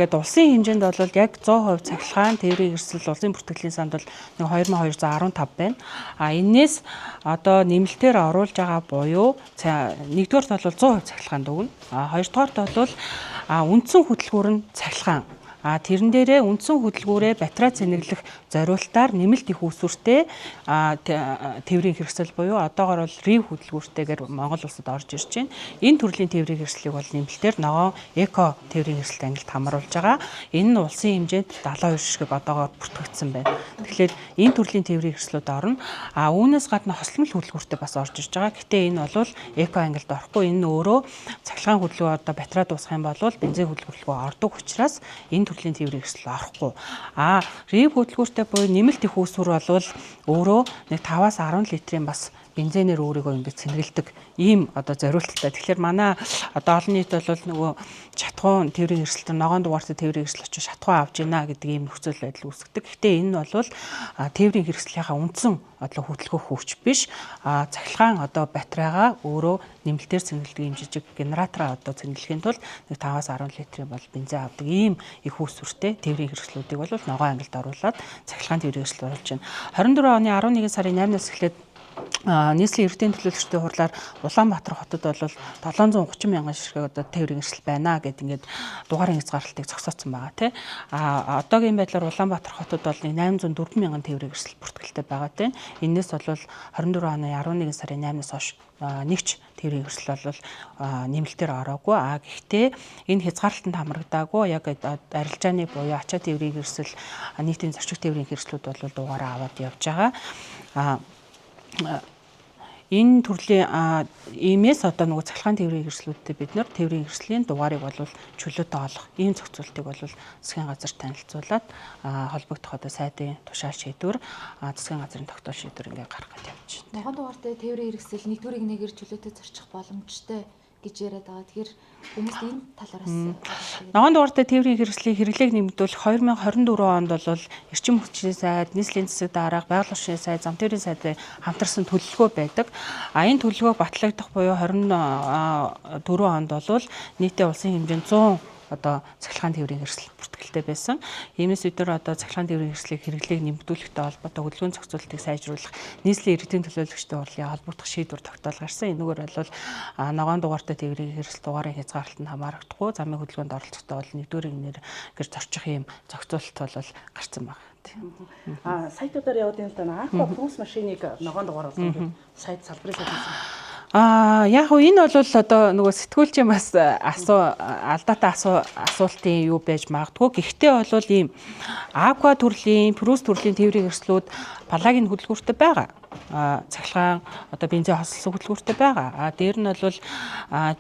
Тэгээд улсын хэмжээнд бол яг 100% цахилгаан тээврийн эрсдэл улсын бүртгэлийн санд бол 2215 байна. Энээс одоо нэмэлтээр оруулж байгаа буюу нэгдүгээрт бол 100% цахилгаан дүгнэ. Хоёрдугаарт бол үндсэн хөтөлбөр нь цахилгаан. Тэрэн дээрээ үндсэн хөдөлгүүрээ батарей цэнэглэх зориултаар нэмэлт их үүсвэртэй тээврийн хэрэгсэл буюу одоогоор бол RIV хөдөлгүүртэйгээр Монгол улсад орж ирж байна. Энэ төрлийн тээврийн хэрэгслийг бол нэмэлтээр ногоон эко тээврийн хэрэгсэлд ангилт хамруулж байгаа. Энэ нь улсын хэмжээнд 72 ширхэг одоогоор бүртгэгдсэн байна. Тэгэхээр энэ төрлийн тээврийн хэрэгслүүд орно. Үүнээс гадна хосломл хөдөлгүүртэй бас орж ирж байгаа. Гэтэ энэ бол эко ангилд орохгүй. Энэ нь өөрөө цахилгаан хөдөлгөөр одоо батарей дуусгах юм бол бензин хөдөлгөрлөгөө ордог учраас энэ төрлийн тээврийн хэрэгсэл орохгүй. RIV хөдөлгүүртэй буюу нэмэлт их үүсвэр бол өөрөө нэг 5-аас 10 литрийн бас бензинээр өөрийгөө ингэж цэнгэлдэг ийм одоо зориулттай. Тэгэхээр манай одоо олон нийт бол нөгөө шатхуун тээврийн хэрэгсэлтэр ногоон дугаартай тээврийн хэрэгсэл очиж шатхуун авж гинэ гэдэг ийм нөхцөл байдал үүсгдэг. Гэхдээ энэ нь бол тээврийн хэрэгслийнхаа үндсэн одоо хөдөлгөх хүч биш. Цахилгаан одоо батарейгаа өөрөө нэмэлтээр цэнгэлдэг ийм жижиг генератороо одоо цэнгэлэхийн тулд 5-аас 10 литрийн бол бензин авдаг ийм их үүсвэртэй тээврийн хэрэгслүүдийг бол ногоон ангилд оруулаад цахилгаан тээврийн хэрэгсэл оруулж байна. 24 оны 11 сарын 8-наас эхлээд нийслэлийн эрдэнэ төлөөлөгчдийн хурлаар Улаанбаатар хотод бол 730 мянган ширхэг одоо тээврийн эрсдэл байна гэд ингээд дугаарын хязгаарлалтыг зогсооцсон байгаа тийм. Одоогийн байдлаар Улаанбаатар хотод бол 804 мянган тээврийн эрсдэл бүртгэлтэй байгаа тийм. Энээс бол 24 оны 11 сарын 8-наас хойш нэгч тээврийн эрсдэл бол нэмэлтээр ороогүй. Гэхдээ энэ хязгаарлалтанд хамрагдаагүй яг арилжааны буюу ачаа тээврийн эрсдэл нийтийн зорчигч тээврийн эрсдлүүд бол дугаараа аваад явж байгаа. Энэ төрлийн иймээс одоо нөгөө цахилгаан тээврийн хэрэгслүүдтэй бид нар тээврийн хэрэгслийн дугаарыг бол чөлөөтэй олох ийм зохицуултыг бол засгийн газар танилцуулаад холбогдох одоо сайдын тушаал шийдвэр засгийн газрын тогтоол шийдвэр ингээ гаргах гэж явж байна. Ногоон дугаартай тээврийн хэрэгсэл нэгдүгээрийг нэгээр чөлөөтэй зорчих боломжтой гэж яриад байгаа. Тэгэхээр хүмүүст энэ талаараас ногоон дугаартай тээврийн хэрэгслийн хэрэглээг нэмэгдүүлэх 2024 онд бол эрчим хүчний сайд, нийслэлийн засаг дарга, байгаль орчны сайд, зам тээврийн сайдын хамтарсан төлөвлөгөө байдаг. Энэ төлөвлөгөө батлагдах буюу 24 онд бол нийтээ улсын хэмжээнд 100 одоо цахилгаан тээврийн хэрэгсэл бүртгэлтэй байсан. Иймээс бид нар одоо цахилгаан тээврийн хэрэгслийг хэрэглээг нэмэгдүүлэхтэй холбоотой хөдөлгөөний зохицуултыг сайжруулах нийслэлийн эрдэнэ төлөөлөгчдийн хурлын холбогдох шийдвэр тогтоол гарсан. Энэгээр бол ногоон дугаартай тээврийн хэрэгсэл дугаарын хязгаарлалтанд хамаарахгүй замын хөдөлгөөнд оролцохтой бол нэгдүгээр игнээр гэр зорчих юм зохицуулалт бол гарсан байна. Сайтуудаар яваад энэ л да Аква Плюс машиныг ногоон дугаар болгох сайт салбарын сайт гэсэн. Яг энэ бол одоо нөгөө сэтгүүлчийн бас алдаатай асуултын юу байж магадгүй. Гэхдээ бол ийм Аква төрлийн, Плюс төрлийн тээврийн хэрэгслүүд палагийн хөдөлгүүртэй байгаа. Цахилгаан одоо бензин хослолсон хөдөлгүүртэй байгаа. Дээр нь бол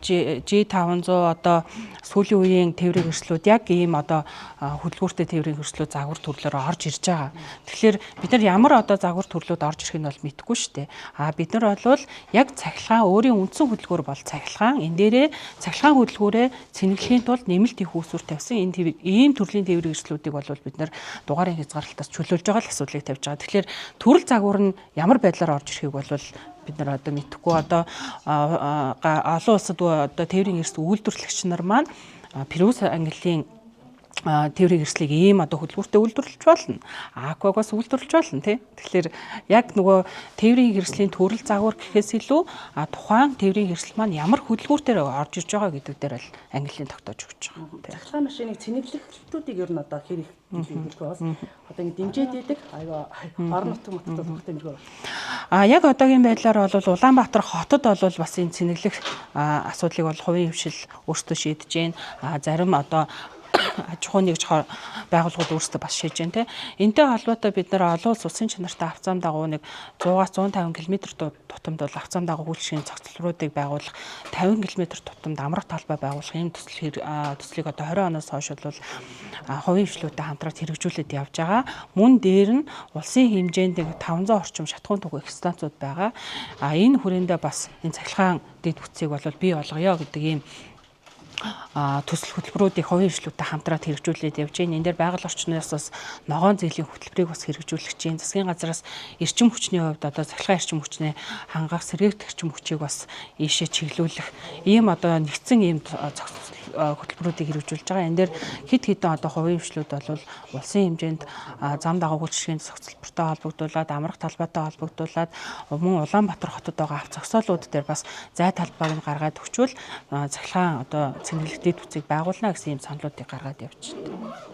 G500 одоо сүүлийн үеийн тээврийн хэрэгслүүд яг ийм одоо хөдөлгүүртэй тээврийн хэрэгслүүд загвар төрлөөр орж ирж байгаа. Тэгэхээр бид нар ямар одоо загвар төрлүүд орж ирэх нь бол мэдэхгүй шүү дээ. Бид нар бол яг цахилгаан өөрийн үндсэн хөдөлгүүр бол цахилгаан. Энэ дээрээ цахилгаан хөдөлгүүрээ цэнэглэхийн тулд нэмэлт их үүсвэр тавьсан ийм төрлийн тээврийн хэрэгслүүдийг бол бид нар дугаарын хязгаарлалтаас чөлөөлж байгаа л асуудлыг тавьж байгаа. Тэгэхээр төрөл загвар нь ямар байдлаар орж ирэхийг бол бид нар одоо мэдэхгүй. Одоо олон улсад одоо тээврийн эрсдэл үйлдвэрлэгч нар маань Плюс ангиллын тээврийн хэрэгслийг ийм одоо хөдөлгүүртэй үйлдвэрлэж болно. Аквагаас үйлдвэрлэж болно тий. Тэгэхээр яг нөгөө тээврийн хэрэгслийн төрөл загвар гэхээс илүү тухайн тээврийн хэрэгсэл маань ямар хөдөлгүүртээр орж ирж байгаа гэдэг дээр л ангиллын тогтоож өгч байгаа. Цахилгаан машиныг цэнэглэлтүүдийг ер нь одоо хэр их хэлбэргүй бас одоо ингэ дэмжиж идэг орон нутгийн мөтөд тэмдэг. Яг одоогийн байдлаар бол Улаанбаатар хотод бол бас энэ цэнэглэх асуудлыг бол хувийн хвшил өөрсдөө шийдэж байна. Зарим одоо аж ахуйн нэгж байгууллагууд өөрсдөө бас шийдэж байна. Энтэй холбоотой бид нар олон улс улсын чанартай авцаам дагуу нэг 100-аас 150 км тутамд бол авцаам дагуу үйлчлэгийн цогцлолруудыг байгуулах, 50 км тутамд амрах талбай байгуулах ийм төслийг одоо 20 оноос хойш бол хувийн хвшлүүдтэй хамтраад хэрэгжүүлээд явж байгаа. Мөн дээр нь улсын хэмжээнд 500 орчим шатхуун түгээх станцууд байгаа. Энэ хүрээндээ бас энэ цахилгаан дэд бүтцийг бол бий болгоё гэдэг ийм төсөл хөтөлбөрүүдийг хувийн хөгжлүүдтэй хамтраад хэрэгжүүлээд явж байна. Энэ дээр байгаль орчноос бас ногоон зээлийн хөтөлбөрийг бас хэрэгжүүлэх чинь засгийн газраас эрчим хүчний хувьд одоо цахилгаан эрчим хүчний хангах сэргээгт эрчим хүчийг бас ийшээ чиглүүлэх ийм одоо нэгдсэн ийм хөтөлбөрүүдийг хэрэгжүүлж байгаа. Энэ дээр хэд хэдэн одоо хувийн хөгжлүүд бол улсын хэмжээнд зам дагуу үйлчлэгийн зохицолттой холбогдуулаад амрах талбайтай холбогдуулаад мөн Улаанбаатар хотод байгаа авто зогсоолууд дээр бас зай талбайг нь гаргаад өгчвөл цахилгаан одоо цэнэглэгдээд үцгийг байгуулна гэсэн ийм саналуудыг гаргаад явж байна.